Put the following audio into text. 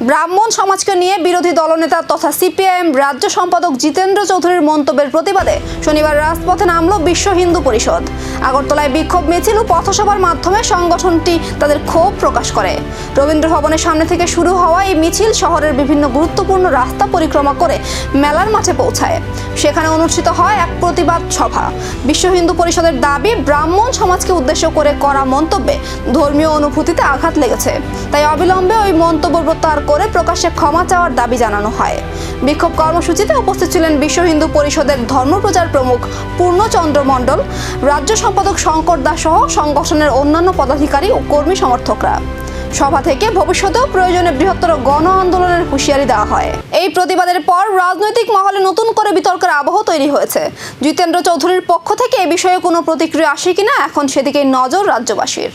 ব্রাহ্মণ সমাজকে নিয়ে বিরোধী দলনেতা তথা সিপিআইএম রাজ্য সম্পাদক জিতেন্দ্র চৌধুরীর মন্তব্যের প্রতিবাদে শনিবার রাজপথে নামল বিশ্ব হিন্দু পরিষদ। আগরতলায় বিক্ষোভ মিছিল ও পথসভার মাধ্যমে সংগঠনটি তাদের ক্ষোভ প্রকাশ করে। রবীন্দ্র ভবনের সামনে থেকে শুরু হওয়া এই মিছিল শহরের বিভিন্ন গুরুত্বপূর্ণ রাস্তা পরিক্রমা করে মেলার মাঠে পৌঁছায়। সেখানে অনুষ্ঠিত হয় এক প্রতিবাদ সভা। বিশ্ব হিন্দু পরিষদের দাবি, ব্রাহ্মণ সমাজকে উদ্দেশ্য করে করা মন্তব্যে ধর্মীয় অনুভূতিতে আঘাত লেগেছে, তাই অবিলম্বে ওই মন্তব্য প্রত্যাহার করে প্রকাশ্যে ক্ষমা চাওয়ার দাবি জানানো হয়। বিক্ষোভ কর্মসূচিতে উপস্থিত ছিলেন বিশ্ব হিন্দু পরিষদের ধর্মপ্রচার প্রমুখ পূর্ণচন্দ্র মণ্ডল, রাজ্য সম্পাদক শঙ্কর দাস সহ সংগঠনের অন্যান্য পদাধিকারী ও কর্মী সমর্থকরা। সভা থেকে ভবিষ্যতেও প্রয়োজনে বৃহত্তর গণ আন্দোলনের হুঁশিয়ারি দেওয়া হয়। এই প্রতিবাদের পর রাজনৈতিক মহলে নতুন করে বিতর্কের আবহ তৈরি হয়েছে। জিতেন্দ্র চৌধুরীর পক্ষ থেকে এ বিষয়ে কোনো প্রতিক্রিয়া আসে কিনা এখন সেদিকে নজর রাজ্যবাসীর।